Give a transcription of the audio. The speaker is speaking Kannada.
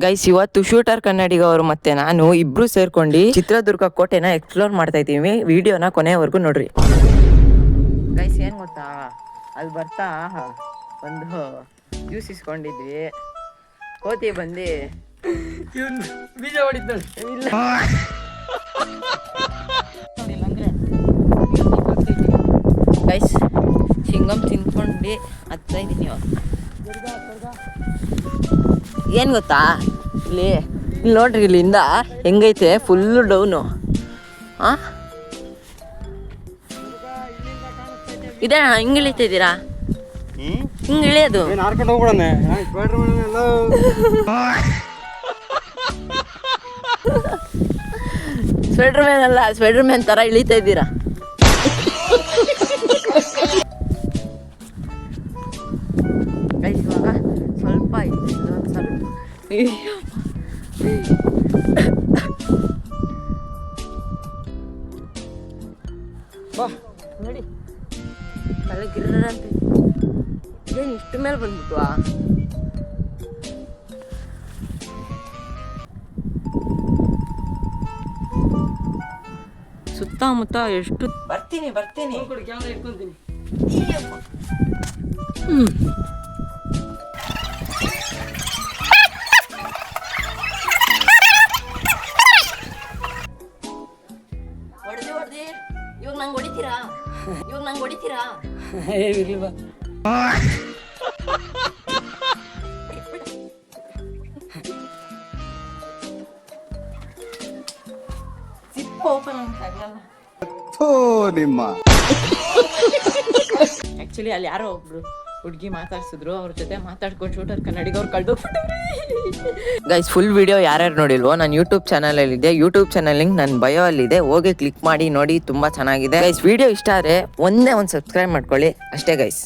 ಗೈಸ್, ಇವತ್ತು ಶೂಟರ್ ಕನ್ನಡಿಗ ಅವರು ಮತ್ತೆ ನಾನು ಇಬ್ರು ಸೇರ್ಕೊಂಡು ಚಿತ್ರದುರ್ಗ ಕೋಟೆನ ಎಕ್ಸ್ಪ್ಲೋರ್ ಮಾಡ್ತಾ ಇದ್ದೀವಿ. ವಿಡಿಯೋನ ಕೊನೆಯವರೆಗೂ ನೋಡ್ರಿ. ಗೈಸ್, ಏನ್ ಗೊತ್ತಾ, ಅಲ್ಲಿ ಬರ್ತಾ ಒಂದು ಜ್ಯೂಸ್ ಇಸ್ಕೊಂಡಿದ್ವಿ. ಕೋತಿ ಬಂದು ಬೀಜ ಹೊಡಿತಾಳೆ. ಇಲ್ಲ ಗೈಸ್, ಶಿಂಗಮ್ ತಿನ್ಕೊಂಡು ಹತ್ತಾ ಇದ್ದೀನಿ. ಏನ್ ಗೊತ್ತಾ, ಇಲ್ಲಿ ನೋಡ್ರಿ, ಇಲ್ಲಿಂದ ಹೆಂಗೈತೆ, ಫುಲ್ಲು ಡೌನು. ಇದೇ ಹಿಂಗೆ ಇಳಿತಾ ಇದ್ದೀರಾ? ಹಿಂಗೆ ಇಳಿಯೋದು. ಸ್ಪೈಡರ್ ಮ್ಯಾನ್ ಅಲ್ಲ, ಸ್ಪೈಡರ್ ಮ್ಯಾನ್ ತರ ಇಳಿತಾ ಇದ್ದೀರಾ. ಇವಾಗ ಸ್ವಲ್ಪ ಸ್ವಲ್ಪ ನೋಡಿ, ತಲೆಗಿರಂತೆ ಏನು ಇಷ್ಟು ಮೇಲೆ ಬಂದ್ಬಿಟ್ವಾ? ಸುತ್ತಮುತ್ತ ಎಷ್ಟು. ಬರ್ತೀನಿ ಕ್ಯಾಮ್ರಾ ಇಟ್ಕೊಂತೀನಿ. ಹೊಡೆದಿ ಇವಾಗ ನಂಗೆ ಹೊಡಿತೀರಾ? ಇರ್ಲಿವಾ ಸಿಪ್ ಓಪನ್ ಆಗಲ್ಲ. ನಿಮ್ಮ ಆಕ್ಚುಲಿ ಅಲ್ಲಿ ಯಾರೋ ಒಬ್ರು ಹುಡುಗಿ ಮಾತಾಡ್ಸಿದ್ರು, ಅವ್ರ ಜೊತೆ ಮಾತಾಡ್ಕೊಂಡು ಶೂಟರ್ ಕನ್ನಡಿಗ ಅವ್ರು ಕಳ್ದೋಗ್ಬಿಟ್ಟವ್ರಿ. ಗೈಸ್, ಫುಲ್ ವಿಡಿಯೋ ಯಾರ್ಯಾರು ನೋಡಿಲ್ವೋ, ನನ್ನ ಯೂಟ್ಯೂಬ್ ಚಾನಲ್ ಅಲ್ಲಿ ಇದೆ. ಯೂಟ್ಯೂಬ್ ಚಾನಲ್ ಲಿಂಕ್ ನನ್ನ ಬಯೋ ಅಲ್ಲಿ ಇದೆ, ಹೋಗಿ ಕ್ಲಿಕ್ ಮಾಡಿ ನೋಡಿ, ತುಂಬಾ ಚೆನ್ನಾಗಿದೆ. ಗೈಸ್, ವಿಡಿಯೋ ಇಷ್ಟ ಆದ್ರೆ ಒಂದೇ ಒಂದು ಸಬ್ಸ್ಕ್ರೈಬ್ ಮಾಡ್ಕೊಳ್ಳಿ ಅಷ್ಟೇ ಗೈಸ್.